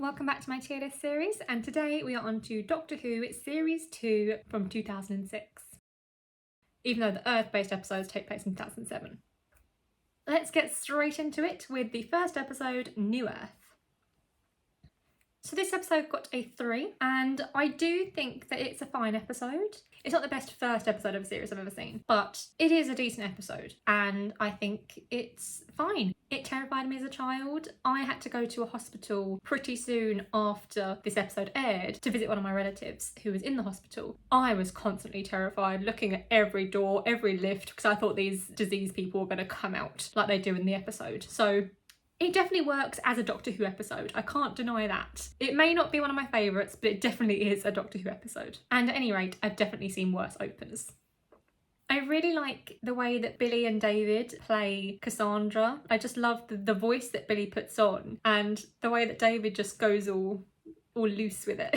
Welcome back to my tier list series, and today we are on to Doctor Who Series 2 from 2006, even though the Earth-based episodes take place in 2007. Let's get straight into it with the first episode, New Earth. So this episode got a 3, and I do think that it's a fine episode. It's not the best first episode of a series I've ever seen, but it is a decent episode, and I think it's fine. It terrified me as a child. I had to go to a hospital pretty soon after this episode aired to visit one of my relatives who was in the hospital. I was constantly terrified, looking at every door, every lift, because I thought these diseased people were going to come out like they do in the episode. So it definitely works as a Doctor Who episode, I can't deny that. It may not be one of my favourites, but it definitely is a Doctor Who episode. And at any rate, I've definitely seen worse openers. I really like the way that Billy and David play Cassandra. I just love the voice that Billy puts on and the way that David just goes all loose with it.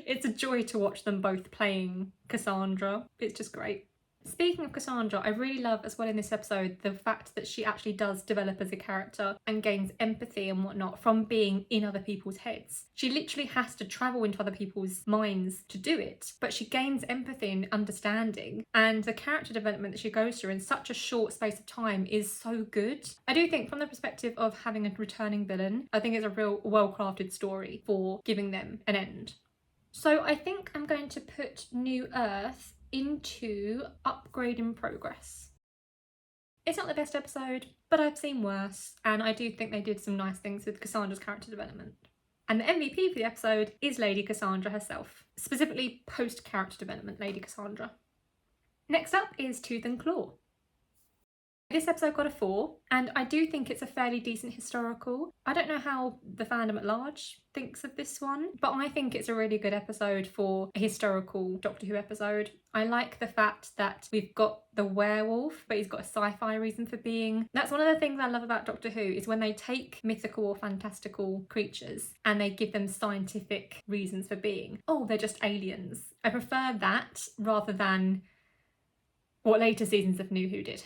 It's a joy to watch them both playing Cassandra. It's just great. Speaking of Cassandra, I really love as well in this episode the fact that she actually does develop as a character and gains empathy and whatnot from being in other people's heads. She literally has to travel into other people's minds to do it, but she gains empathy and understanding, and the character development that she goes through in such a short space of time is so good. I do think from the perspective of having a returning villain, I think it's a real well-crafted story for giving them an end. So I think I'm going to put New Earth into upgrade in progress. It's not the best episode, but I've seen worse, and I do think they did some nice things with Cassandra's character development. And the MVP for the episode is Lady Cassandra herself, specifically post-character development Lady Cassandra. Next up is Tooth and Claw. This episode got a 4, and I do think it's a fairly decent historical. I don't know how the fandom at large thinks of this one, but I think it's a really good episode for a historical Doctor Who episode. I like the fact that we've got the werewolf, but he's got a sci-fi reason for being. That's one of the things I love about Doctor Who, is when they take mythical or fantastical creatures and they give them scientific reasons for being. Oh, they're just aliens. I prefer that rather than what later seasons of NewWho did.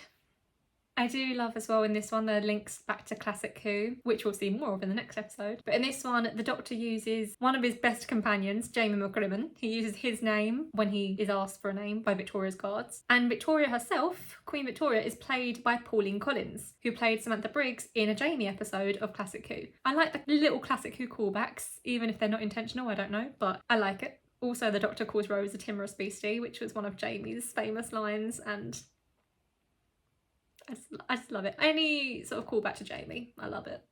I do love as well in this one the links back to Classic Who, which we'll see more of in the next episode. But in this one, the Doctor uses one of his best companions, Jamie McCrimmon. He uses his name when he is asked for a name by Victoria's guards. And Victoria herself, Queen Victoria, is played by Pauline Collins, who played Samantha Briggs in a Jamie episode of Classic Who. I like the little Classic Who callbacks, even if they're not intentional, I don't know, but I like it. Also, the Doctor calls Rose a timorous beastie, which was one of Jamie's famous lines, and I just love it. Any sort of callback to Jamie, I love it.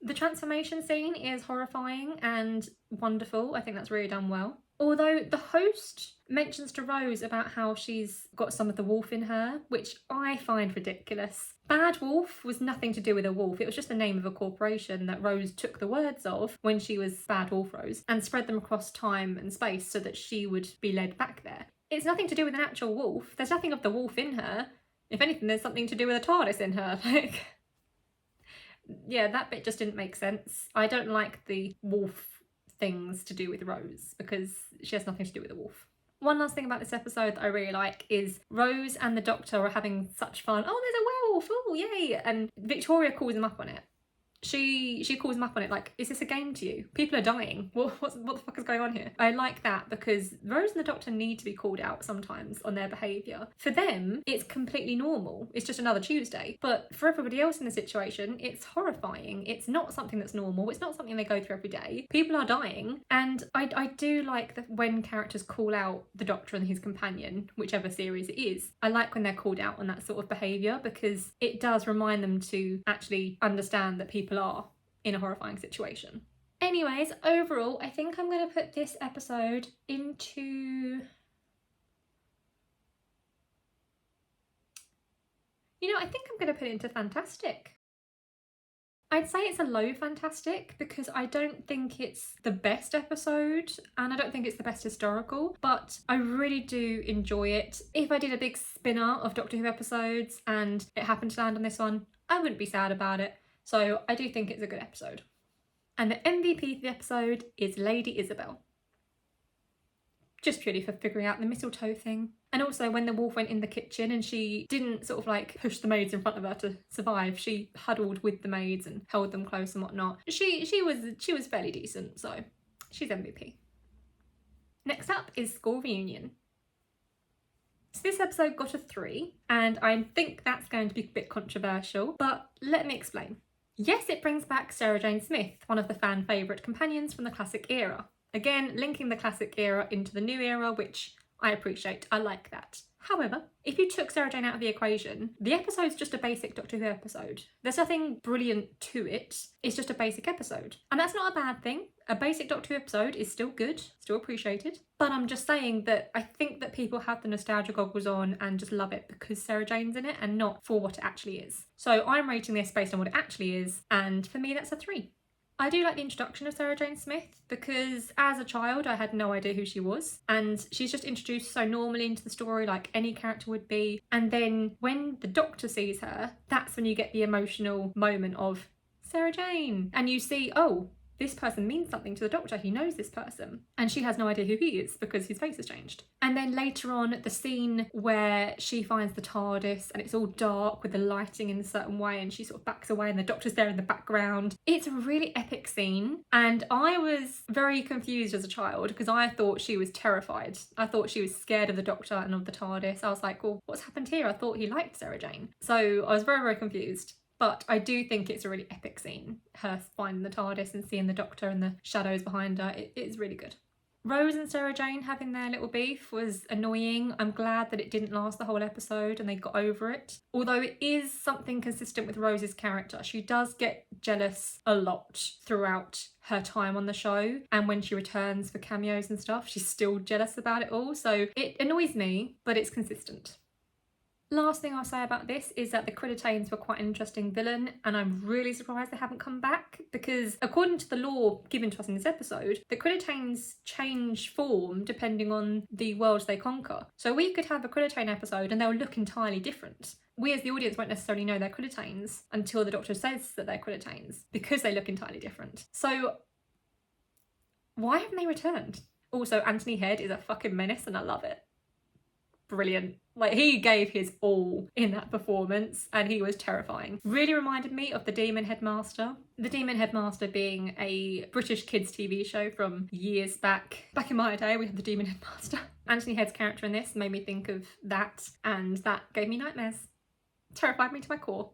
The transformation scene is horrifying and wonderful. I think that's really done well. Although the host mentions to Rose about how she's got some of the wolf in her, which I find ridiculous. Bad Wolf was nothing to do with a wolf. It was just the name of a corporation that Rose took the words of when she was Bad Wolf Rose and spread them across time and space so that she would be led back there. It's nothing to do with an actual wolf. There's nothing of the wolf in her. If anything, there's something to do with a TARDIS in her. Yeah, that bit just didn't make sense. I don't like the wolf things to do with Rose because she has nothing to do with a wolf. One last thing about this episode that I really like is Rose and the Doctor are having such fun. Oh, there's a werewolf, oh yay! And Victoria calls him up on it. She calls him up on it like, is this a game to you? People are dying. What the fuck is going on here? I like that because Rose and the Doctor need to be called out sometimes on their behaviour. For them, it's completely normal. It's just another Tuesday. But for everybody else in the situation, it's horrifying. It's not something that's normal. It's not something they go through every day. People are dying. And I do like that when characters call out the Doctor and his companion, whichever series it is, I like when they're called out on that sort of behaviour because it does remind them to actually understand that people are in a horrifying situation. Anyways, overall, I think I'm going to put this episode into... I think I'm going to put it into fantastic. I'd say it's a low fantastic because I don't think it's the best episode and I don't think it's the best historical, but I really do enjoy it. If I did a big spinner of Doctor Who episodes and it happened to land on this one, I wouldn't be sad about it. So I do think it's a good episode. And the MVP for the episode is Lady Isabel. just purely for figuring out the mistletoe thing. And also when the wolf went in the kitchen and she didn't sort of like push the maids in front of her to survive, she huddled with the maids and held them close and whatnot. She was fairly decent, so she's MVP. Next up is school reunion. So this episode got a 3, and I think that's going to be a bit controversial, but let me explain. Yes, it brings back Sarah Jane Smith, one of the fan favourite companions from the classic era. Again, linking the classic era into the new era, which I appreciate. I like that. However, if you took Sarah Jane out of the equation, the episode's just a basic Doctor Who episode. There's nothing brilliant to it. It's just a basic episode. And that's not a bad thing. A basic Doctor Who episode is still good, still appreciated. But I'm just saying that I think that people have the nostalgia goggles on and just love it because Sarah Jane's in it and not for what it actually is. So I'm rating this based on what it actually is, and for me that's a 3. I do like the introduction of Sarah Jane Smith because as a child I had no idea who she was, and she's just introduced so normally into the story like any character would be, and then when the Doctor sees her, that's when you get the emotional moment of Sarah Jane, and you see, oh, this person means something to the Doctor, he knows this person, and she has no idea who he is because his face has changed. And then later on, the scene where she finds the TARDIS and it's all dark with the lighting in a certain way and she sort of backs away and the Doctor's there in the background. It's a really epic scene, and I was very confused as a child because I thought she was terrified. I thought she was scared of the Doctor and of the TARDIS. I was like, well, what's happened here? I thought he liked Sarah Jane. So I was very, very confused. But I do think it's a really epic scene, her finding the TARDIS and seeing the Doctor and the shadows behind her. It is really good. Rose and Sarah Jane having their little beef was annoying. I'm glad that it didn't last the whole episode and they got over it. Although it is something consistent with Rose's character. She does get jealous a lot throughout her time on the show, and when she returns for cameos and stuff, she's still jealous about it all. So it annoys me, but it's consistent. Last thing I'll say about this is that the Crittertains were quite an interesting villain, and I'm really surprised they haven't come back because according to the lore given to us in this episode, the Crittertains change form depending on the worlds they conquer. So we could have a Crittertain episode and they'll look entirely different. We as the audience won't necessarily know they're Crittertains until the Doctor says that they're Crittertains because they look entirely different. So why haven't they returned? Also, Anthony Head is a fucking menace and I love it. Brilliant. Like, he gave his all in that performance and he was terrifying. Really reminded me of the Demon Headmaster. The Demon Headmaster being a British kids TV show from years back. Back in my day we had the Demon Headmaster. Anthony Head's character in this made me think of that, and that gave me nightmares. Terrified me to my core.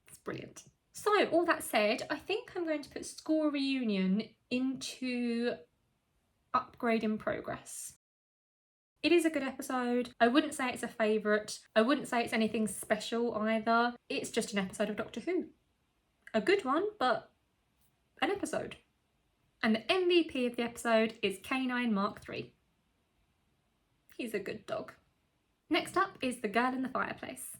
It's brilliant. So all that said, I think I'm going to put School Reunion into upgrade in progress. It is a good episode. I wouldn't say it's a favourite. I wouldn't say it's anything special either. It's just an episode of Doctor Who. A good one, but an episode. And the MVP of the episode is K9 Mark III. He's a good dog. Next up is The Girl in the Fireplace.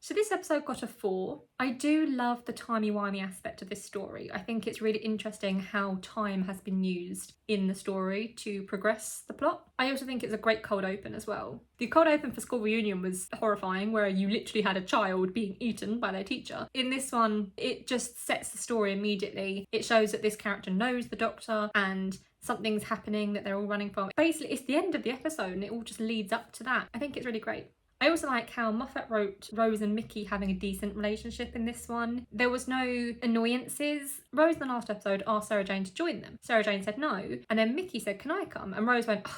So this episode got a 4. I do love the timey-wimey aspect of this story. I think it's really interesting how time has been used in the story to progress the plot. I also think it's a great cold open as well. The cold open for School Reunion was horrifying, where you literally had a child being eaten by their teacher. In this one, it just sets the story immediately. It shows that this character knows the Doctor and something's happening that they're all running from. Basically, it's the end of the episode and it all just leads up to that. I think it's really great. I also like how Moffat wrote Rose and Mickey having a decent relationship in this one. There was no annoyances. Rose in the last episode asked Sarah Jane to join them. Sarah Jane said no, and then Mickey said, "Can I come?" And Rose went, "Ugh,"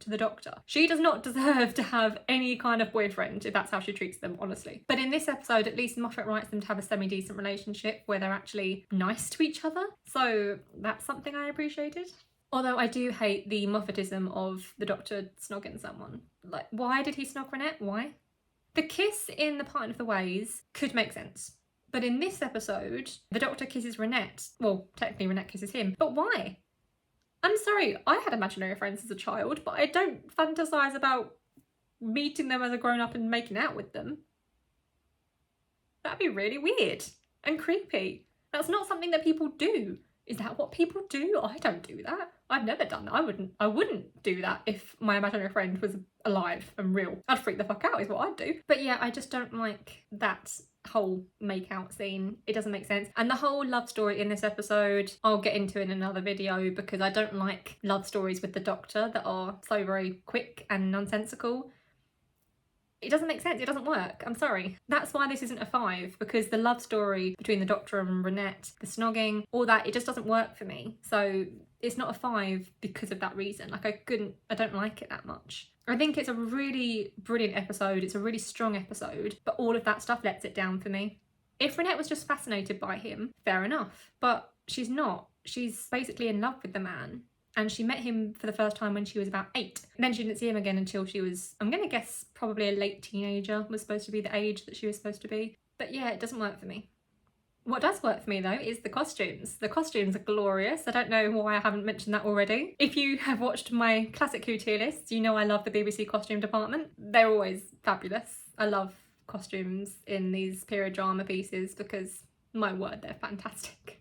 to the Doctor. She does not deserve to have any kind of boyfriend if that's how she treats them, honestly. But in this episode, at least Moffat writes them to have a semi-decent relationship where they're actually nice to each other. So that's something I appreciated. Although I do hate the Moffatism of the Doctor snogging someone. Like, why did he snog Renette? Why? The kiss in The Parting of the Ways could make sense. But in this episode, the Doctor kisses Renette. Well, technically Renette kisses him. But why? I'm sorry, I had imaginary friends as a child, but I don't fantasise about meeting them as a grown-up and making out with them. That'd be really weird and creepy. That's not something that people do. Is that what people do? I don't do that. I've never done that. I wouldn't do that if my imaginary friend was alive and real. I'd freak the fuck out is what I'd do. But yeah, I just don't like that whole make out scene. It doesn't make sense. And the whole love story in this episode, I'll get into in another video, because I don't like love stories with the Doctor that are so very quick and nonsensical. It doesn't make sense. It doesn't work. I'm sorry. That's why this isn't a 5, because the love story between the Doctor and Renette, the snogging, all that, it just doesn't work for me. So it's not a 5 because of that reason. Like, I don't like it that much. I think it's a really brilliant episode. It's a really strong episode, but all of that stuff lets it down for me. If Renette was just fascinated by him, fair enough. But she's not. She's basically in love with the man. And she met him for the first time when she was about 8. And then she didn't see him again until she was, I'm going to guess, probably a late teenager was supposed to be the age that she was supposed to be. But yeah, it doesn't work for me. What does work for me though is the costumes. The costumes are glorious. I don't know why I haven't mentioned that already. If you have watched my Classic Who tier list, you know I love the BBC costume department. They're always fabulous. I love costumes in these period drama pieces because, my word, they're fantastic.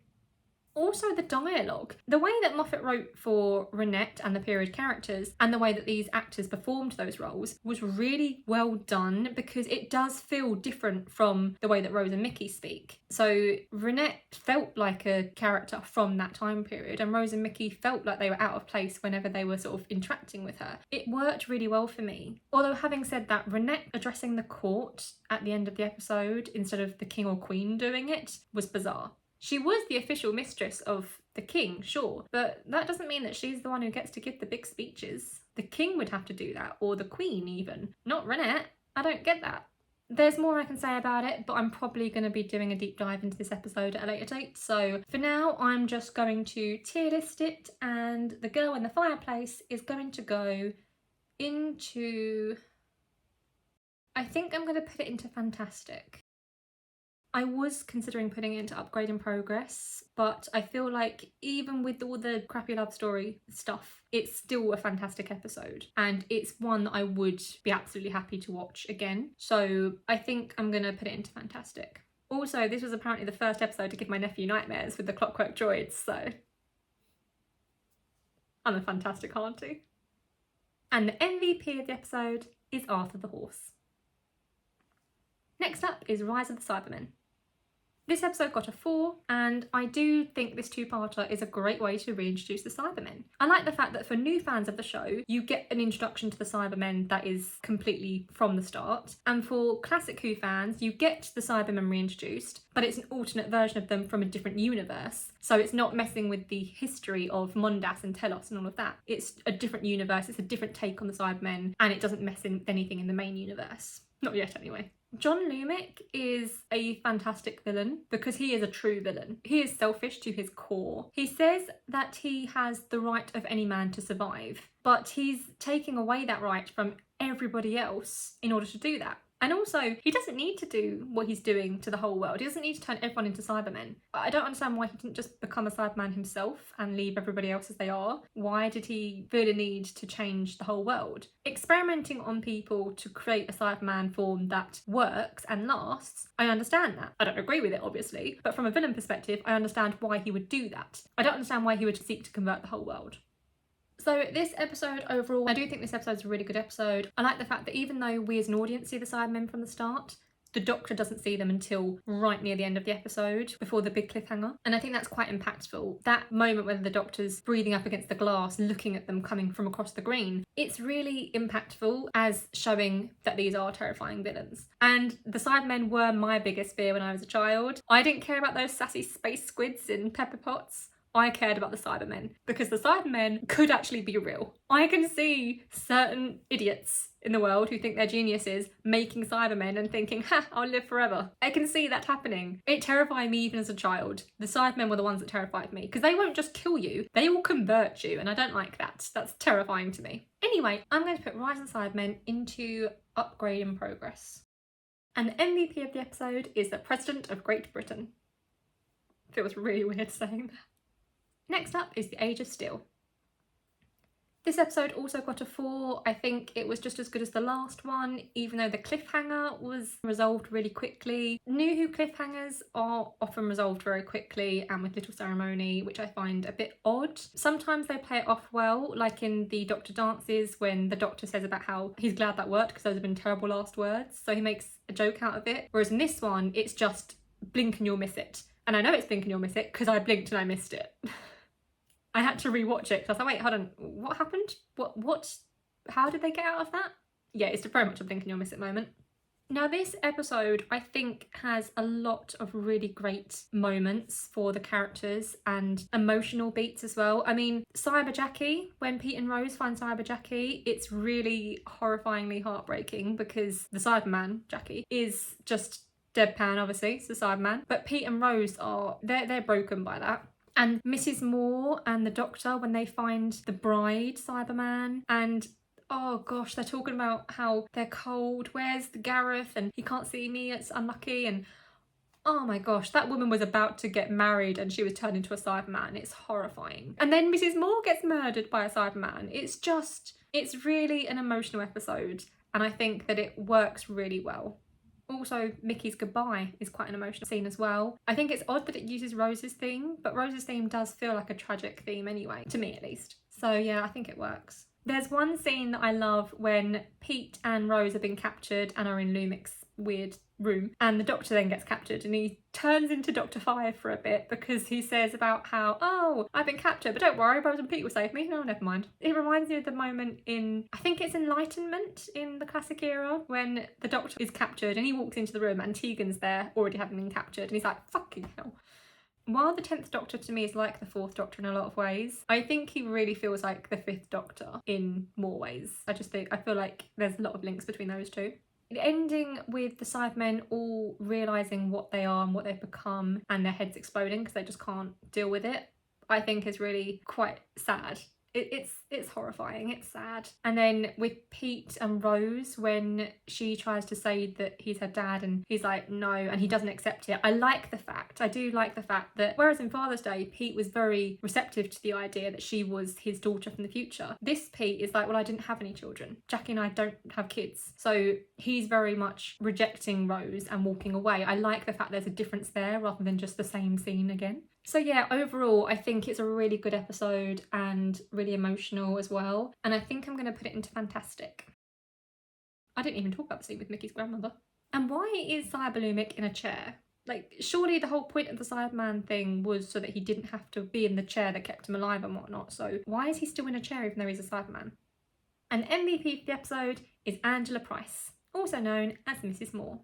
Also the dialogue. The way that Moffat wrote for Renette and the period characters, and the way that these actors performed those roles, was really well done, because it does feel different from the way that Rose and Mickey speak. So Renette felt like a character from that time period, and Rose and Mickey felt like they were out of place whenever they were sort of interacting with her. It worked really well for me. Although, having said that, Renette addressing the court at the end of the episode instead of the king or queen doing it was bizarre. She was the official mistress of the king, sure, but that doesn't mean that she's the one who gets to give the big speeches. The king would have to do that, or the queen even, not Renette. I don't get that. There's more I can say about it, but I'm probably going to be doing a deep dive into this episode at a later date, so for now I'm just going to tier list it, and The Girl in the Fireplace is going to go into... I think I'm going to put it into Fantastic. I was considering putting it into Upgrade in Progress, but I feel like even with all the crappy love story stuff, it's still a fantastic episode, and it's one that I would be absolutely happy to watch again. So I think I'm gonna put it into Fantastic. Also, this was apparently the first episode to give my nephew nightmares with the Clockwork Droids, so I'm a fantastic auntie. And the MVP of the episode is Arthur the Horse. Next up is Rise of the Cybermen. This episode got a 4, and I do think this two-parter is a great way to reintroduce the Cybermen. I like the fact that for new fans of the show, you get an introduction to the Cybermen that is completely from the start, and for Classic Who fans, you get the Cybermen reintroduced, but it's an alternate version of them from a different universe. So it's not messing with the history of Mondas and Telos and all of that. It's a different universe, it's a different take on the Cybermen, and it doesn't mess with anything in the main universe. Not yet, anyway. John Lumick is a fantastic villain because he is a true villain. He is selfish to his core. He says that he has the right of any man to survive, but he's taking away that right from everybody else in order to do that. And also, he doesn't need to do what he's doing to the whole world. He doesn't need to turn everyone into Cybermen. I don't understand why he didn't just become a Cyberman himself and leave everybody else as they are. Why did he feel a need to change the whole world? Experimenting on people to create a Cyberman form that works and lasts, I understand that. I don't agree with it, obviously, but from a villain perspective, I understand why he would do that. I don't understand why he would seek to convert the whole world. So this episode overall, I do think this episode's a really good episode. I like the fact that even though we as an audience see the Cybermen from the start, the Doctor doesn't see them until right near the end of the episode, before the big cliffhanger. And I think that's quite impactful. That moment when the Doctor's breathing up against the glass, looking at them coming from across the green, it's really impactful as showing that these are terrifying villains. And the Cybermen were my biggest fear when I was a child. I didn't care about those sassy space squids in pepper pots. I cared about the Cybermen because the Cybermen could actually be real. I can see certain idiots in the world who think they're geniuses making Cybermen and thinking, ha, I'll live forever. I can see that happening. It terrified me even as a child. The Cybermen were the ones that terrified me because they won't just kill you, they will convert you, and I don't like that. That's terrifying to me. Anyway, I'm going to put Rise of the Cybermen into Upgrade in Progress. And the MVP of the episode is the President of Great Britain. Feels really weird saying that. Next up is The Age of Steel. This episode also got a 4. I think it was just as good as the last one, even though the cliffhanger was resolved really quickly. NewWho cliffhangers are often resolved very quickly and with little ceremony, which I find a bit odd. Sometimes they play it off well, like in the Doctor Dances when the Doctor says about how he's glad that worked because those have been terrible last words. So he makes a joke out of it. Whereas in this one, it's just blink and you'll miss it. And I know it's blink and you'll miss it because I blinked and I missed it. I had to rewatch it because I was like, wait, hold on, what happened? How did they get out of that? Yeah, it's very much a blink and you'll miss it moment. Now this episode, I think, has a lot of really great moments for the characters and emotional beats as well. I mean, Cyber Jackie, when Pete and Rose find Cyber Jackie, it's really horrifyingly heartbreaking because the Cyberman, Jackie, is just deadpan, obviously, it's the Cyberman. But Pete and Rose they're broken by that. And Mrs. Moore and the Doctor, when they find the bride, Cyberman, and oh gosh, they're talking about how they're cold, where's the Gareth, and he can't see me, it's unlucky, and oh my gosh, that woman was about to get married and she was turned into a Cyberman. It's horrifying. And then Mrs. Moore gets murdered by a Cyberman. It's really an emotional episode, and I think that it works really well. Also, Mickey's goodbye is quite an emotional scene as well. I think it's odd that it uses Rose's theme, but Rose's theme does feel like a tragic theme anyway, to me at least. So yeah, I think it works. There's one scene that I love when Pete and Rose have been captured and are in Lumik's weird room, and the Doctor then gets captured and he turns into Dr. Fire for a bit because he says about how, oh, I've been captured, but don't worry, Rose and Pete will save me. No, never mind. It reminds me of the moment in, I think it's Enlightenment in the classic era, when the Doctor is captured and he walks into the room and Tegan's there already having been captured and he's like, fucking hell. While the 10th Doctor to me is like the 4th Doctor in a lot of ways, I think he really feels like the 5th Doctor in more ways. I feel like there's a lot of links between those two. The ending with the Cybermen all realising what they are and what they've become and their heads exploding because they just can't deal with it, I think is really quite sad. It's horrifying, it's sad. And then with Pete and Rose, when she tries to say that he's her dad and he's like, no, and he doesn't accept it. I do like the fact that whereas in Father's Day, Pete was very receptive to the idea that she was his daughter from the future. This Pete is like, well, I didn't have any children. Jackie and I don't have kids. So he's very much rejecting Rose and walking away. I like the fact there's a difference there rather than just the same scene again. So yeah, overall, I think it's a really good episode and really emotional as well. And I think I'm going to put it into fantastic. I didn't even talk about the scene with Mickey's grandmother. And why is Cyber Lumik in a chair? Like, surely the whole point of the Cyberman thing was so that he didn't have to be in the chair that kept him alive and whatnot. So why is he still in a chair even though he's a Cyberman? And MVP for the episode is Angela Price, also known as Mrs. Moore.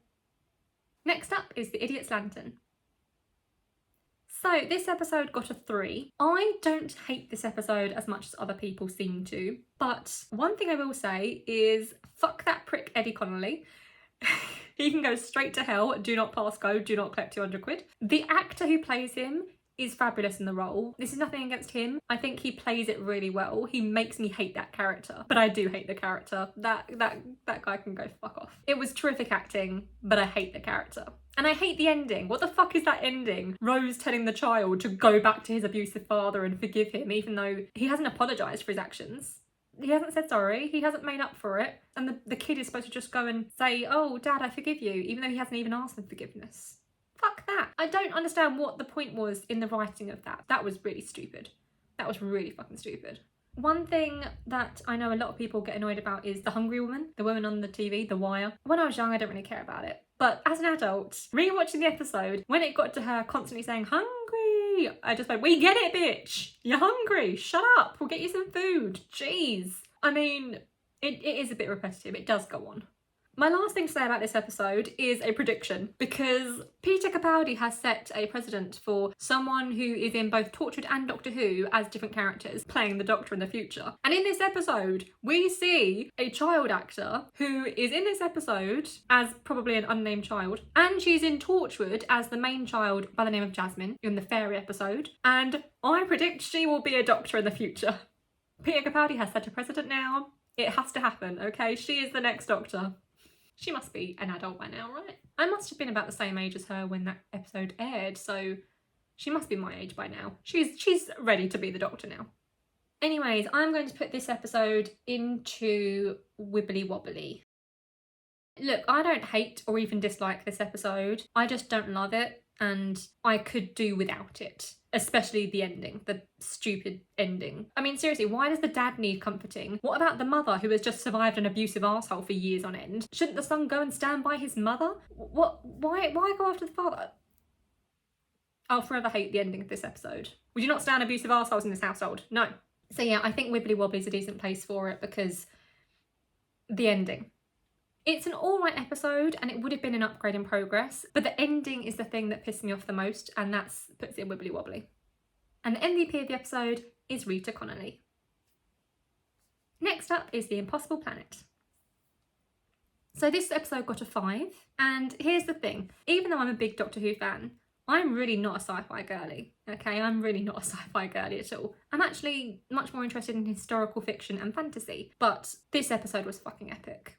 Next up is The Idiot's Lantern. So this episode got a 3. I don't hate this episode as much as other people seem to, but one thing I will say is fuck that prick Eddie Connolly. He can go straight to hell, do not pass go, do not collect 200 quid. The actor who plays him is fabulous in the role. This is nothing against him. I think he plays it really well. He makes me hate that character, but I do hate the character. That guy can go fuck off. It was terrific acting, but I hate the character. And I hate the ending. What the fuck is that ending? Rose telling the child to go back to his abusive father and forgive him, even though he hasn't apologised for his actions. He hasn't said sorry. He hasn't made up for it. And the kid is supposed to just go and say, oh, Dad, I forgive you, even though he hasn't even asked for forgiveness. Fuck that. I don't understand what the point was in the writing of that. That was really stupid. That was really fucking stupid. One thing that I know a lot of people get annoyed about is the hungry woman, the woman on the TV, The Wire. When I was young, I didn't really care about it. But as an adult, rewatching the episode, when it got to her constantly saying, hungry, I just went, we get it, bitch. You're hungry. Shut up. We'll get you some food. Jeez. I mean, it is a bit repetitive. It does go on. My last thing to say about this episode is a prediction, because Peter Capaldi has set a precedent for someone who is in both Torchwood and Doctor Who as different characters playing the Doctor in the future. And in this episode, we see a child actor who is in this episode as probably an unnamed child, and she's in Torchwood as the main child by the name of Jasmine in the fairy episode, and I predict she will be a Doctor in the future. Peter Capaldi has set a precedent now. It has to happen, okay? She is the next Doctor. She must be an adult by now, right? I must have been about the same age as her when that episode aired, so she must be my age by now. She's ready to be the Doctor now. Anyways, I'm going to put this episode into Wibbly Wobbly. Look, I don't hate or even dislike this episode. I just don't love it, and I could do without it. Especially the ending, the stupid ending. I mean, seriously, why does the dad need comforting? What about the mother who has just survived an abusive arsehole for years on end? Shouldn't the son go and stand by his mother? What? Why go after the father? I'll forever hate the ending of this episode. Would you not stand abusive arseholes in this household? No. So yeah, I think Wibbly Wobbly is a decent place for it because the ending. It's an alright episode and it would have been an upgrade in progress, but the ending is the thing that pissed me off the most, and that's puts it in Wibbly Wobbly. And the MVP of the episode is Rita Connolly. Next up is The Impossible Planet. So this episode got a 5, and here's the thing, even though I'm a big Doctor Who fan, I'm really not a sci-fi girly, okay? I'm really not a sci-fi girly at all. I'm actually much more interested in historical fiction and fantasy, but this episode was fucking epic.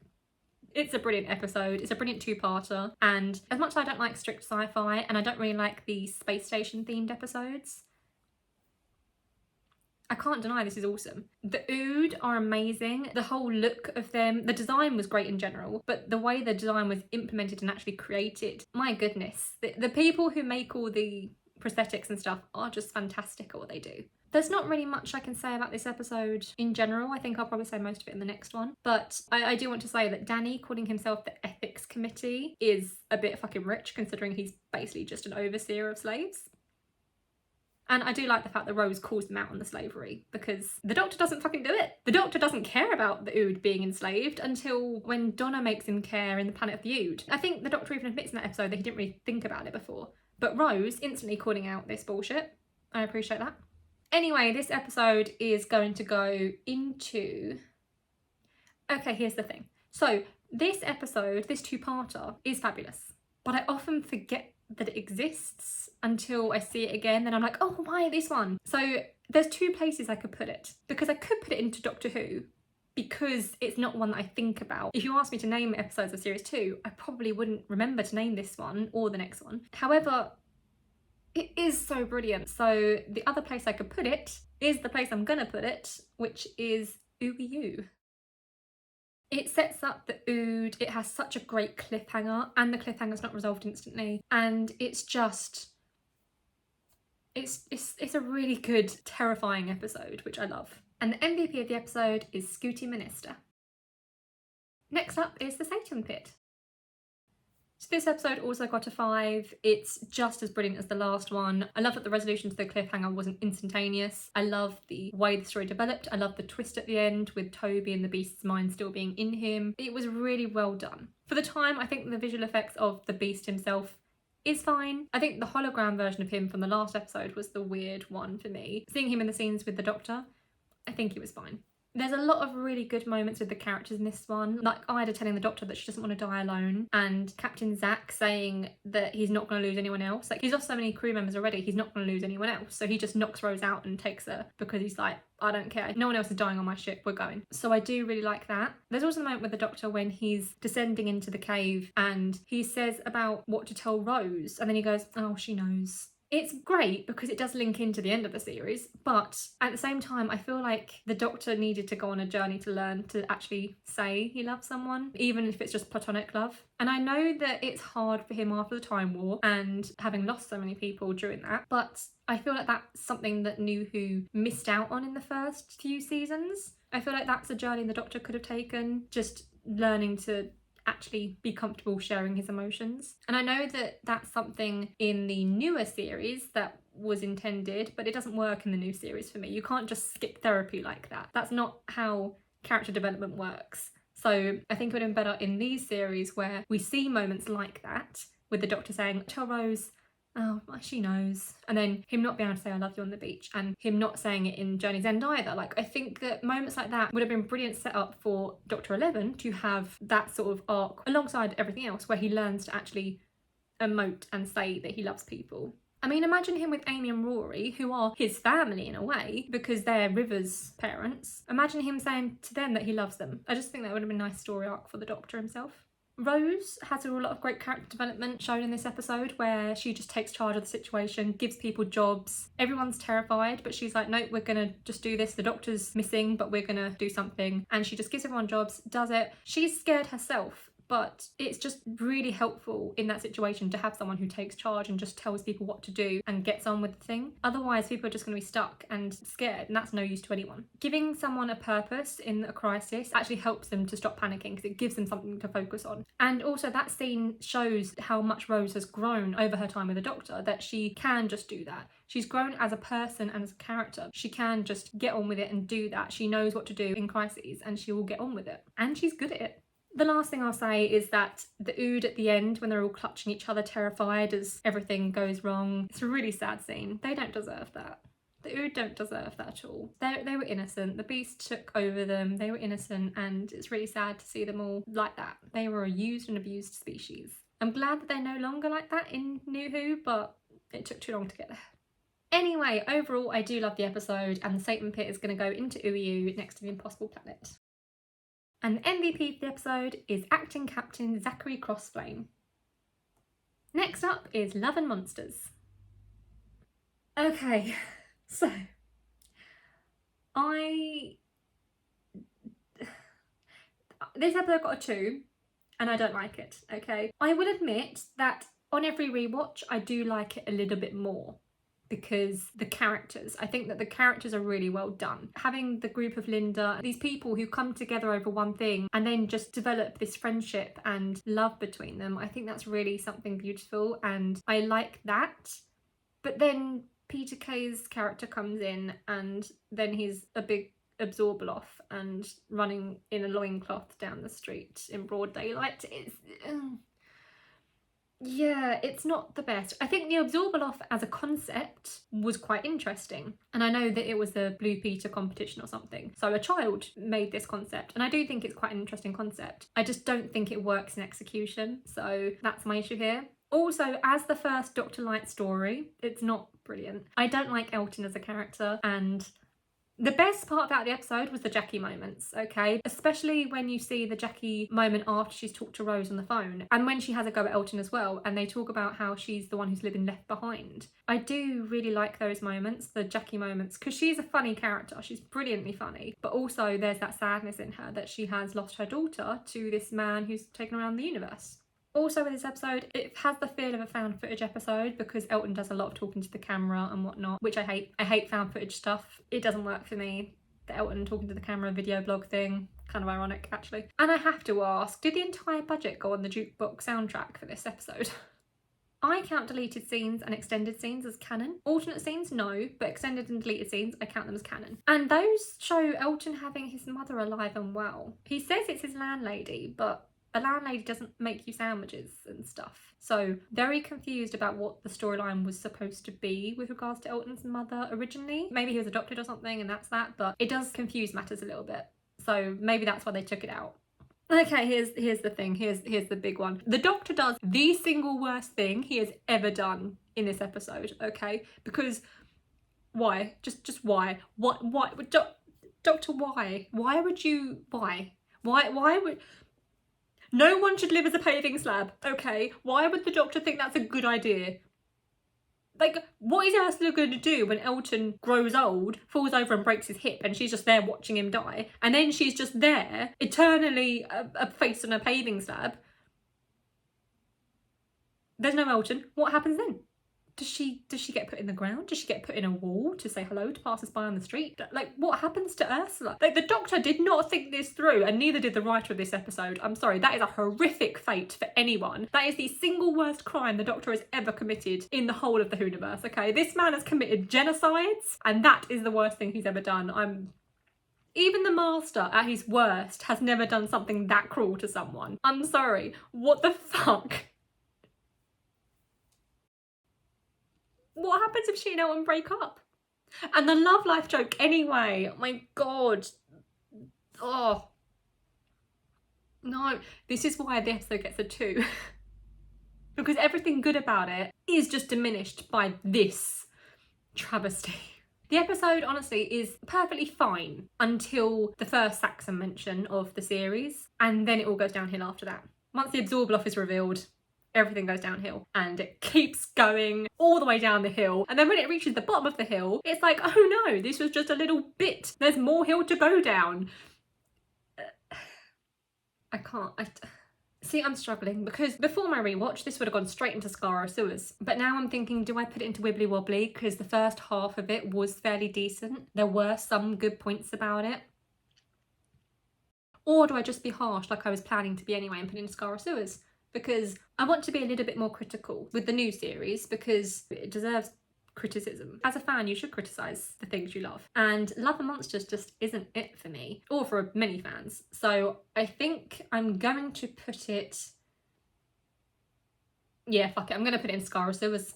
It's a brilliant episode, it's a brilliant two-parter, and as much as I don't like strict sci-fi, and I don't really like the space station themed episodes, I can't deny this is awesome. The Ood are amazing, the whole look of them, the design was great in general, but the way the design was implemented and actually created, my goodness. The people who make all the prosthetics and stuff are just fantastic at what they do. There's not really much I can say about this episode in general. I think I'll probably say most of it in the next one. But I do want to say that Danny calling himself the ethics committee is a bit fucking rich, considering he's basically just an overseer of slaves. And I do like the fact that Rose calls them out on the slavery, because the Doctor doesn't fucking do it. The Doctor doesn't care about the Ood being enslaved until when Donna makes him care in the Planet of the Ood. I think the Doctor even admits in that episode that he didn't really think about it before. But Rose instantly calling out this bullshit. I appreciate that. Anyway, this episode is going to go into... Okay, here's the thing. So this episode, this two-parter, is fabulous. But I often forget that it exists until I see it again. Then I'm like, oh, why this one? So there's two places I could put it. Because I could put it into Doctor Who, because it's not one that I think about. If you asked me to name episodes of Series 2, I probably wouldn't remember to name this one or the next one. However, it is so brilliant. So the other place I could put it is the place I'm gonna put it, which is NewWho. It sets up the Ood, it has such a great cliffhanger, and the cliffhanger's not resolved instantly, and it's just... It's a really good, terrifying episode, which I love. And the MVP of the episode is Scooty Minister. Next up is the Satan Pit. So this episode also got a 5. It's just as brilliant as the last one. I love that the resolution to the cliffhanger wasn't instantaneous. I love the way the story developed. I love the twist at the end with Toby and the Beast's mind still being in him. It was really well done. For the time, I think the visual effects of the Beast himself is fine. I think the hologram version of him from the last episode was the weird one for me. Seeing him in the scenes with the Doctor, I think he was fine. There's a lot of really good moments with the characters in this one, like Ida telling the Doctor that she doesn't want to die alone, and Captain Zack saying that he's not going to lose anyone else. Like, he's lost so many crew members already, he's not going to lose anyone else, so he just knocks Rose out and takes her because he's like, I don't care, no one else is dying on my ship, we're going. So I do really like that. There's also the moment with the Doctor when he's descending into the cave and he says about what to tell Rose, and then he goes, oh, she knows. It's great because it does link into the end of the series, but at the same time, I feel like the Doctor needed to go on a journey to learn to actually say he loves someone, even if it's just platonic love. And I know that it's hard for him after the Time War and having lost so many people during that, but I feel like that's something that NewWho missed out on in the first few seasons. I feel like that's a journey the Doctor could have taken, just learning to actually be comfortable sharing his emotions. And I know that that's something in the newer series that was intended, but it doesn't work in the new series for me. You can't just skip therapy like that. That's not how character development works. So I think it would have been better in these series where we see moments like that, with the Doctor saying, tell Rose, oh, she knows. And then him not being able to say I love you on the beach, and him not saying it in Journey's End either. Like, I think that moments like that would have been brilliant setup for Doctor 11 to have that sort of arc alongside everything else where he learns to actually emote and say that he loves people. I mean, imagine him with Amy and Rory, who are his family in a way, because they're River's parents. Imagine him saying to them that he loves them. I just think that would have been a nice story arc for the Doctor himself. Rose has a lot of great character development shown in this episode, where she just takes charge of the situation, gives people jobs. Everyone's terrified, but she's like, nope, we're gonna just do this. The doctor's missing, but we're gonna do something. And she just gives everyone jobs, does it. She's scared herself, but it's just really helpful in that situation to have someone who takes charge and just tells people what to do and gets on with the thing. Otherwise, people are just going to be stuck and scared, and that's no use to anyone. Giving someone a purpose in a crisis actually helps them to stop panicking, because it gives them something to focus on. And also, that scene shows how much Rose has grown over her time with the Doctor, that she can just do that. She's grown as a person and as a character. She can just get on with it and do that. She knows what to do in crises, and she will get on with it. And she's good at it. The last thing I'll say is that the Ood at the end, when they're all clutching each other, terrified as everything goes wrong, it's a really sad scene. They don't deserve that. The Ood don't deserve that at all. They were innocent. The Beast took over them. They were innocent, and it's really sad to see them all like that. They were a used and abused species. I'm glad that they're no longer like that in NewWho, but it took too long to get there. Anyway, overall, I do love the episode, and the Satan Pit is going to go into UEU next to the Impossible Planet. And the MVP for the episode is Acting Captain Zachary Crossflame. Next up is Love and Monsters. Okay, so this episode got a 2, and I don't like it, okay? I will admit that on every rewatch, I do like it a little bit more, because I think that the characters are really well done. Having the group of Linda, these people who come together over one thing and then just develop this friendship and love between them, I think that's really something beautiful, and I like that. But then Peter Kay's character comes in, and then he's a big Absorbaloff and running in a loincloth down the street in broad daylight. Yeah, it's not the best. I think the Absorbaloff as a concept was quite interesting. And I know that it was the Blue Peter competition or something. So a child made this concept. And I do think it's quite an interesting concept. I just don't think it works in execution. So that's my issue here. Also, as the first Dr. Light story, it's not brilliant. I don't like Elton as a character, and the best part about the episode was the Jackie moments, okay? Especially when you see the Jackie moment after she's talked to Rose on the phone, and when she has a go at Elton as well, and they talk about how she's the one who's living left behind. I do really like those moments, the Jackie moments, because she's a funny character. She's brilliantly funny, but also there's that sadness in her that she has lost her daughter to this man who's taken around the universe. Also with this episode, it has the feel of a found footage episode, because Elton does a lot of talking to the camera and whatnot, which I hate. I hate found footage stuff. It doesn't work for me. The Elton talking to the camera video blog thing, kind of ironic actually. And I have to ask, did the entire budget go on the jukebox soundtrack for this episode? I count deleted scenes and extended scenes as canon. Alternate scenes, no, but extended and deleted scenes, I count them as canon. And those show Elton having his mother alive and well. He says it's his landlady, but a landlady doesn't make you sandwiches and stuff. So very confused about what the storyline was supposed to be with regards to Elton's mother originally. Maybe he was adopted or something and that's that, but it does confuse matters a little bit. So maybe that's why they took it out. Okay, here's the thing. Here's the big one. The Doctor does the single worst thing he has ever done in this episode, okay? Because why? Just why? What Doctor, why? Why would you Why would no one should live as a paving slab, okay? Why would the Doctor think that's a good idea? Like, what is Ursula going to do when Elton grows old, falls over and breaks his hip, and she's just there watching him die, and then she's just there, eternally a face on a paving slab? There's no Elton. What happens then? Does she get put in the ground? Does she get put in a wall to say hello to passers-by on the street? Like, what happens to Ursula? Like, the Doctor did not think this through, and neither did the writer of this episode. I'm sorry, that is a horrific fate for anyone. That is the single worst crime the Doctor has ever committed in the whole of the Whoniverse, okay? This man has committed genocides, and that is the worst thing he's ever done. Even the Master, at his worst, has never done something that cruel to someone. I'm sorry, what the fuck? What happens if she and Elton break up? And the love life joke anyway. Oh my god. Oh. No. This is why the episode gets a 2. Because everything good about it is just diminished by this travesty. The episode, honestly, is perfectly fine until the first Saxon mention of the series. And then it all goes downhill after that. Once the Absorbloff is revealed, everything goes downhill, and it keeps going all the way down the hill. And then when it reaches the bottom of the hill, it's like, oh no, this was just a little bit. There's more hill to go down. I can't. See, I'm struggling because before my rewatch, this would have gone straight into Scar Sewers. But now I'm thinking, do I put it into Wibbly Wobbly? Because the first half of it was fairly decent. There were some good points about it. Or do I just be harsh like I was planning to be anyway and put it into Scar Sewers? Because I want to be a little bit more critical with the new series because it deserves criticism. As a fan, you should criticise the things you love. And Love and Monsters just isn't it for me, or for many fans. So I think I'm going to put it... yeah, fuck it. I'm going to put it in Scar Sewers.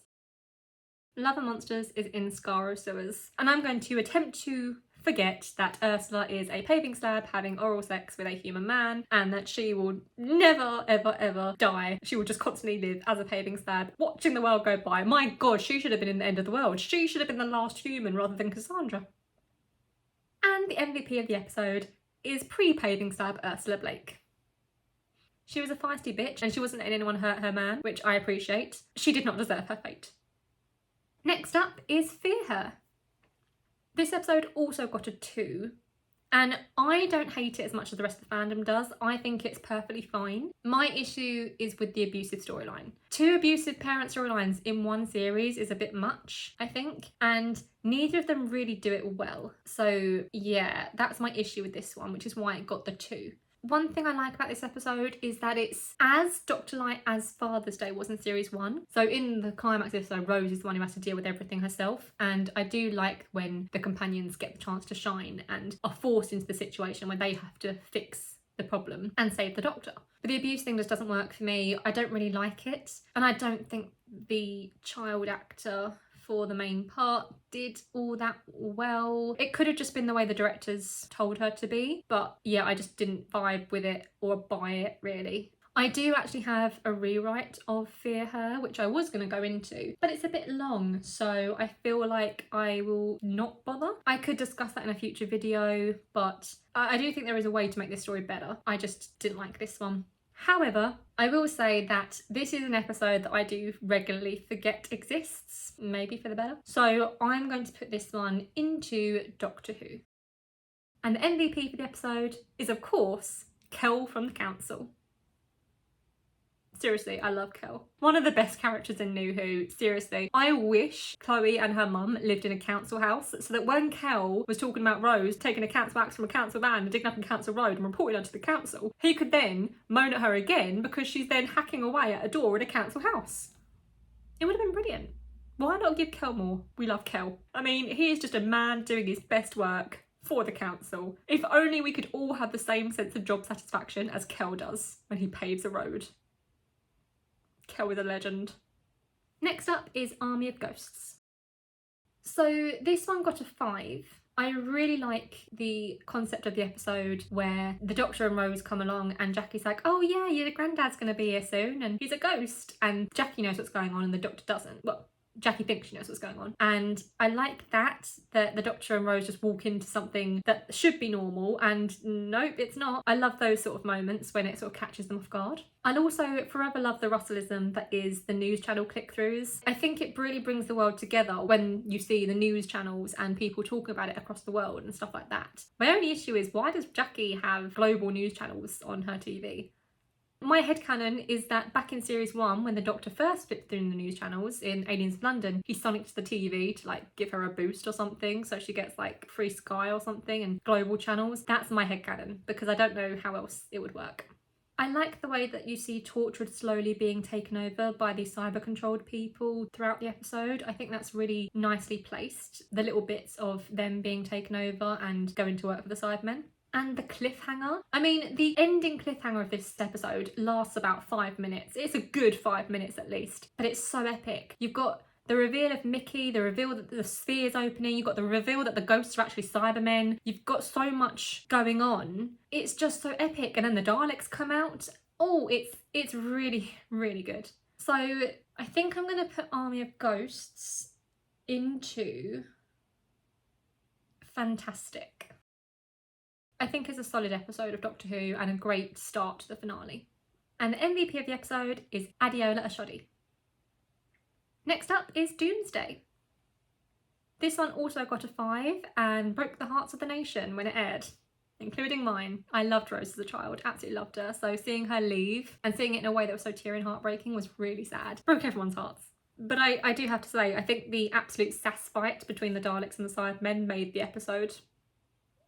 Love and Monsters is in Scar Sewers. And I'm going to attempt to forget that Ursula is a paving slab having oral sex with a human man, and that she will never ever ever die. She will just constantly live as a paving slab watching the world go by. My god, she should have been in the end of the world. She should have been the last human rather than Cassandra. And the MVP of the episode is pre-paving slab Ursula Blake. She was a feisty bitch and she wasn't letting anyone hurt her man, which I appreciate. She did not deserve her fate. Next up is Fear Her. This episode also got a 2, and I don't hate it as much as the rest of the fandom does. I think it's perfectly fine. My issue is with the abusive storyline. 2 abusive parent storylines in one series is a bit much, I think, and neither of them really do it well. So yeah, that's my issue with this one, which is why it got the 2. One thing I like about this episode is that it's as Dr. Light as Father's Day was in series 1. So in the climax episode, Rose is the one who has to deal with everything herself. And I do like when the companions get the chance to shine and are forced into the situation where they have to fix the problem and save the Doctor. But the abuse thing just doesn't work for me. I don't really like it. And I don't think the child actor for the main part did all that well. It could have just been the way the directors told her to be, but yeah, I just didn't vibe with it or buy it really. I do actually have a rewrite of Fear Her, which I was going to go into, but it's a bit long, so I feel like I will not bother. I could discuss that in a future video, but I do think there is a way to make this story better. I just didn't like this one. However, I will say that this is an episode that I do regularly forget exists, maybe for the better. So I'm going to put this one into Doctor Who. And the MVP for the episode is, of course, Kel from the Council. Seriously, I love Kel. One of the best characters in NewWho, seriously. I wish Chloe and her mum lived in a council house so that when Kel was talking about Rose taking a council axe from a council van and digging up in council road and reporting her to the council, he could then moan at her again because she's then hacking away at a door in a council house. It would have been brilliant. Why not give Kel more? We love Kel. I mean, he is just a man doing his best work for the council. If only we could all have the same sense of job satisfaction as Kel does when he paves a road. Kel is a legend. Next up is Army of Ghosts. So this one got a 5. I really like the concept of the episode where the Doctor and Rose come along and Jackie's like, oh yeah, your granddad's going to be here soon and he's a ghost. And Jackie knows what's going on and the Doctor doesn't. Well, Jackie thinks she knows what's going on. And I like that the Doctor and Rose just walk into something that should be normal and nope, it's not. I love those sort of moments when it sort of catches them off guard. I'll also forever love the Russellism that is the news channel click-throughs. I think it really brings the world together when you see the news channels and people talking about it across the world and stuff like that. My only issue is, why does Jackie have global news channels on her TV? My headcanon is that back in series 1, when the Doctor first flipped through the news channels in Aliens of London, he sonicked the TV to like give her a boost or something, so she gets like free Sky or something and global channels. That's my headcanon, because I don't know how else it would work. I like the way that you see Torchwood slowly being taken over by these cyber-controlled people throughout the episode. I think that's really nicely placed. The little bits of them being taken over and going to work for the Cybermen. And the cliffhanger. I mean, the ending cliffhanger of this episode lasts about 5 minutes. It's a good 5 minutes at least, but it's so epic. You've got the reveal of Mickey, the reveal that the sphere's opening, you've got the reveal that the ghosts are actually Cybermen. You've got so much going on. It's just so epic. And then the Daleks come out. Oh, it's really, really good. So I think I'm going to put Army of Ghosts into Fantastic. I think it's a solid episode of Doctor Who and a great start to the finale. And the MVP of the episode is Adeola Ashodi. Next up is Doomsday. This one also got a 5 and broke the hearts of the nation when it aired, including mine. I loved Rose as a child, absolutely loved her. So seeing her leave and seeing it in a way that was so teary and heartbreaking was really sad. Broke everyone's hearts. But I do have to say, I think the absolute sass fight between the Daleks and the Cybermen made the episode.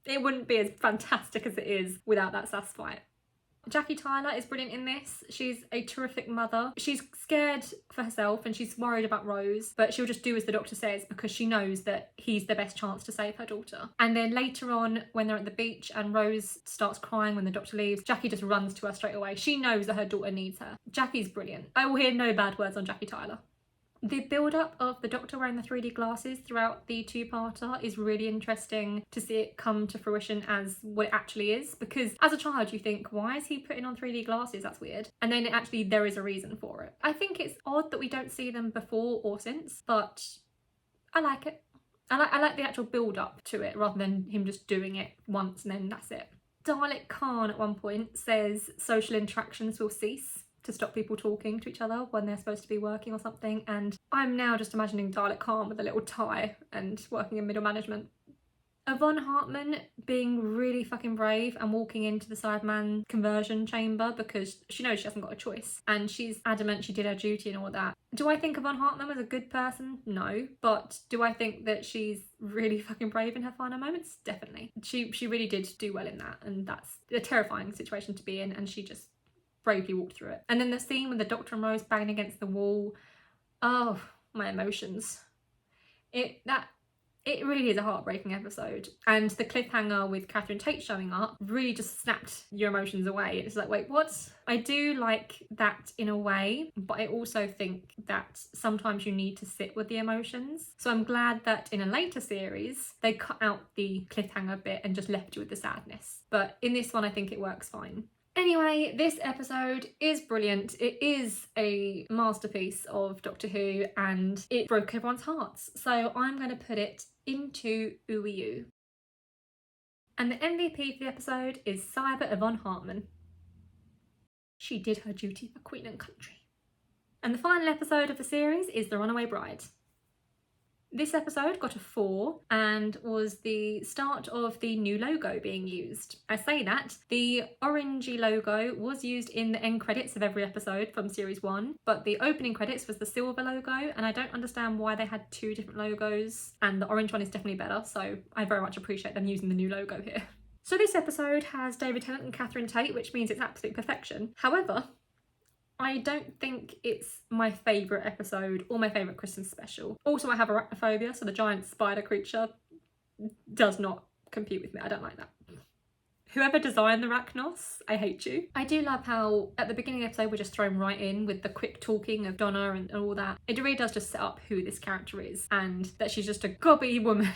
It wouldn't be as fantastic as it is without that sass fight. Jackie Tyler is brilliant in this. She's a terrific mother. She's scared for herself and she's worried about Rose, but she'll just do as the doctor says because she knows that he's the best chance to save her daughter. And then later on, when they're at the beach and Rose starts crying when the doctor leaves, Jackie just runs to her straight away. She knows that her daughter needs her. Jackie's brilliant. I will hear no bad words on Jackie Tyler. The build-up of the Doctor wearing the 3D glasses throughout the two-parter is really interesting to see it come to fruition as what it actually is, because as a child you think, why is he putting on 3D glasses? That's weird. And then there is a reason for it. I think it's odd that we don't see them before or since, but I like it. I like the actual build-up to it rather than him just doing it once and then that's it. Dalek Khan at one point says social interactions will cease to stop people talking to each other when they're supposed to be working or something, and I'm now just imagining Dalek Khan with a little tie and working in middle management. Yvonne Hartman being really fucking brave and walking into the Cyberman conversion chamber because she knows she hasn't got a choice and she's adamant she did her duty and all that. Do I think Yvonne Hartman was a good person? No. But do I think that she's really fucking brave in her final moments? Definitely. She really did do well in that, and that's a terrifying situation to be in, and she just bravely walked through it. And then the scene with the Doctor and Rose banging against the wall, oh, my emotions. It really is a heartbreaking episode, and the cliffhanger with Catherine Tate showing up really just snapped your emotions away. It's like, wait, what? I do like that in a way, but I also think that sometimes you need to sit with the emotions. So I'm glad that in a later series they cut out the cliffhanger bit and just left you with the sadness. But in this one I think it works fine. Anyway, this episode is brilliant. It is a masterpiece of Doctor Who and it broke everyone's hearts. So I'm going to put it into NewWho. And the MVP for the episode is Cyber Yvonne Hartman. She did her duty for Queen and Country. And the final episode of the series is The Runaway Bride. This episode got a 4 and was the start of the new logo being used. I say that, the orangey logo was used in the end credits of every episode from series 1, but the opening credits was the silver logo, and I don't understand why they had 2 different logos, and the orange one is definitely better, so I very much appreciate them using the new logo here. So this episode has David Tennant and Catherine Tate, which means it's absolute perfection. However, I don't think it's my favourite episode or my favourite Christmas special. Also, I have arachnophobia, so the giant spider creature does not compute with me. I don't like that. Whoever designed the Arachnos, I hate you. I do love how at the beginning of the episode we're just thrown right in with the quick talking of Donna and all that. It really does just set up who this character is and that she's just a gobby woman.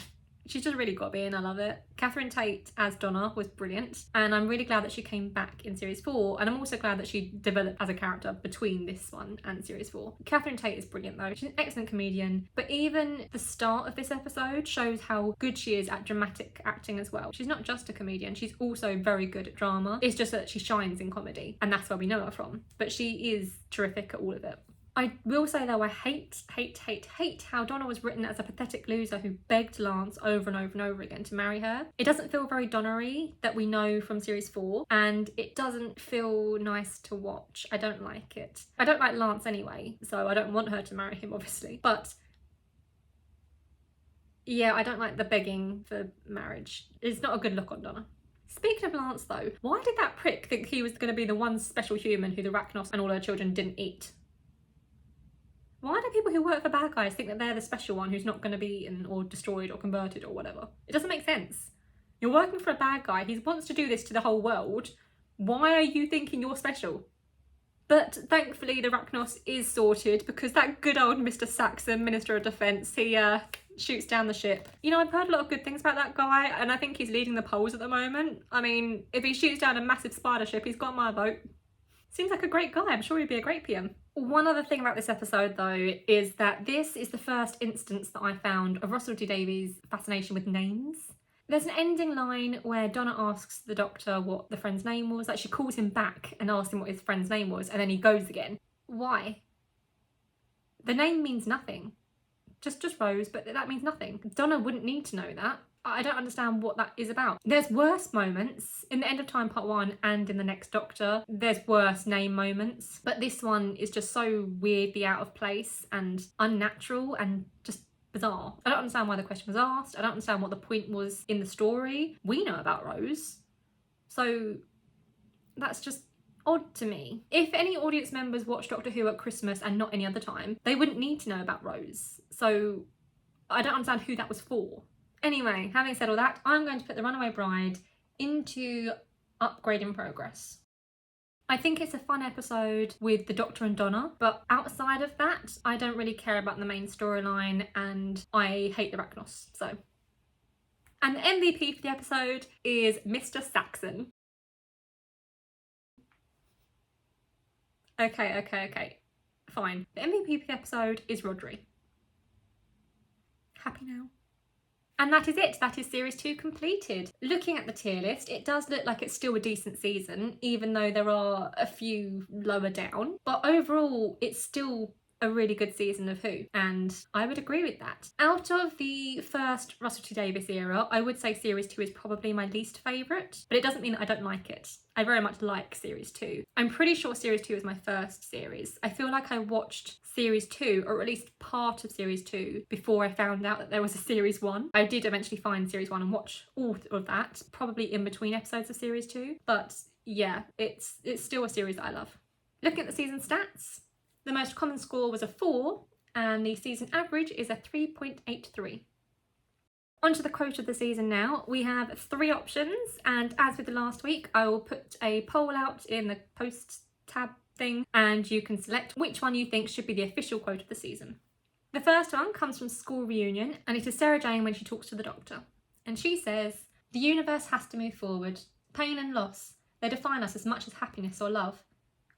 She's just really gobby and I love it. Catherine Tate as Donna was brilliant, and I'm really glad that she came back in series 4, and I'm also glad that she developed as a character between this one and series 4. Catherine Tate is brilliant though. She's an excellent comedian, but even the start of this episode shows how good she is at dramatic acting as well. She's not just a comedian, she's also very good at drama. It's just that she shines in comedy, and that's where we know her from. But she is terrific at all of it. I will say though, I hate how Donna was written as a pathetic loser who begged Lance over and over and over again to marry her. It doesn't feel very Donnery that we know from series 4, and it doesn't feel nice to watch. I don't like it. I don't like Lance anyway, so I don't want her to marry him obviously. But yeah, I don't like the begging for marriage. It's not a good look on Donna. Speaking of Lance though, why did that prick think he was going to be the one special human who the Arachnos and all her children didn't eat? Why do people who work for bad guys think that they're the special one who's not going to be eaten or destroyed or converted or whatever? It doesn't make sense. You're working for a bad guy. He wants to do this to the whole world. Why are you thinking you're special? But thankfully the Arachnos is sorted because that good old Mr. Saxon, Minister of Defence, he shoots down the ship. You know, I've heard a lot of good things about that guy and I think he's leading the polls at the moment. I mean, if he shoots down a massive spider ship, he's got my vote. Seems like a great guy. I'm sure he'd be a great PM. One other thing about this episode though is that this is the first instance that I found of Russell T Davies' fascination with names. There's an ending line where Donna asks the Doctor what the friend's name was. Like, she calls him back and asks him what his friend's name was, and then he goes again. Why? The name means nothing. Just Rose, but that means nothing. Donna wouldn't need to know that. I don't understand what that is about. There's worse moments in the End of Time Part 1 and in the next Doctor. There's worse name moments, but this one is just so weirdly out of place and unnatural and just bizarre. I don't understand why the question was asked. I don't understand what the point was in the story. We know about Rose, so that's just odd to me. If any audience members watch Doctor Who at Christmas and not any other time, they wouldn't need to know about Rose. So I don't understand who that was for. Anyway, having said all that, I'm going to put The Runaway Bride into Upgrade in Progress. I think it's a fun episode with the Doctor and Donna, but outside of that, I don't really care about the main storyline and I hate the Rachnos, so. And the MVP for the episode is Mr. Saxon. Okay. Fine. The MVP for the episode is Rodri. Happy now? And that is it. That is series 2 completed. Looking at the tier list, it does look like it's still a decent season, even though there are a few lower down. But overall, it's still a really good season of Who, and I would agree with that. Out of the first Russell T Davies era, I would say series 2 is probably my least favourite, but it doesn't mean that I don't like it. I very much like series 2. I'm pretty sure series 2 is my first series. I feel like I watched series 2, or at least part of series 2, before I found out that there was a series 1. I did eventually find series 1 and watch all of that, probably in between episodes of series 2, but yeah, it's still a series that I love. Looking at the season stats, the most common score was a 4 and the season average is a 3.83. On to the quote of the season now. We have 3 options, and as with the last week, I will put a poll out in the post tab thing and you can select which one you think should be the official quote of the season. The first one comes from School Reunion and it is Sarah Jane when she talks to the Doctor. And she says, "The universe has to move forward. Pain and loss, they define us as much as happiness or love.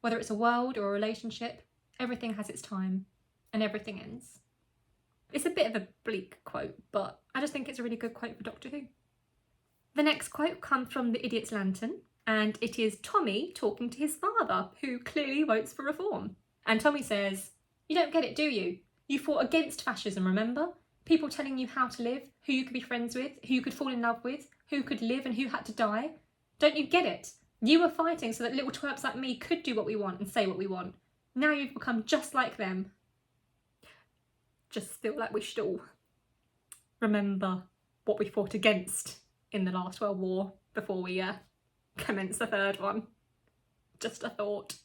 Whether it's a world or a relationship, everything has its time and everything ends." It's a bit of a bleak quote, but I just think it's a really good quote for Doctor Who. The next quote comes from The Idiot's Lantern, and it is Tommy talking to his father, who clearly votes for reform. And Tommy says, "You don't get it, do you? You fought against fascism, remember? People telling you how to live, who you could be friends with, who you could fall in love with, who could live and who had to die. Don't you get it? You were fighting so that little twerps like me could do what we want and say what we want. Now you've become just like them." Just feel like we should all remember what we fought against in the last World War before we commence the third one. Just a thought.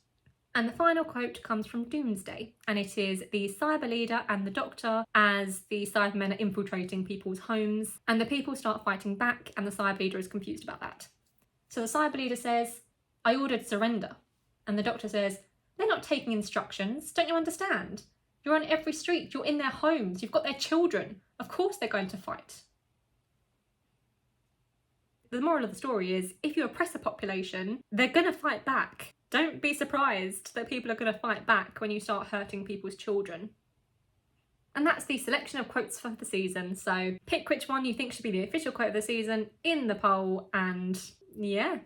And the final quote comes from Doomsday, and it is the Cyber Leader and the Doctor as the Cybermen are infiltrating people's homes, and the people start fighting back, and the Cyber Leader is confused about that. So the Cyber Leader says, "I ordered surrender," and the Doctor says, "They're not taking instructions, don't you understand? You're on every street, you're in their homes, you've got their children. Of course they're going to fight." The moral of the story is, if you oppress a population, they're going to fight back. Don't be surprised that people are going to fight back when you start hurting people's children. And that's the selection of quotes for the season, so pick which one you think should be the official quote of the season in the poll, and yeah,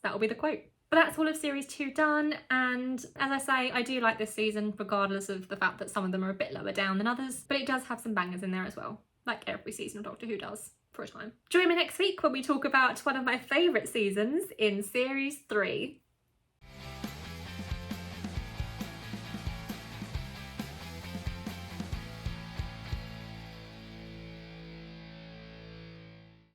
that'll be the quote. But that's all of series 2 done, and as I say, I do like this season regardless of the fact that some of them are a bit lower down than others, but it does have some bangers in there as well, like every season of Doctor Who does, for a time. Join me next week when we talk about one of my favourite seasons in series 3.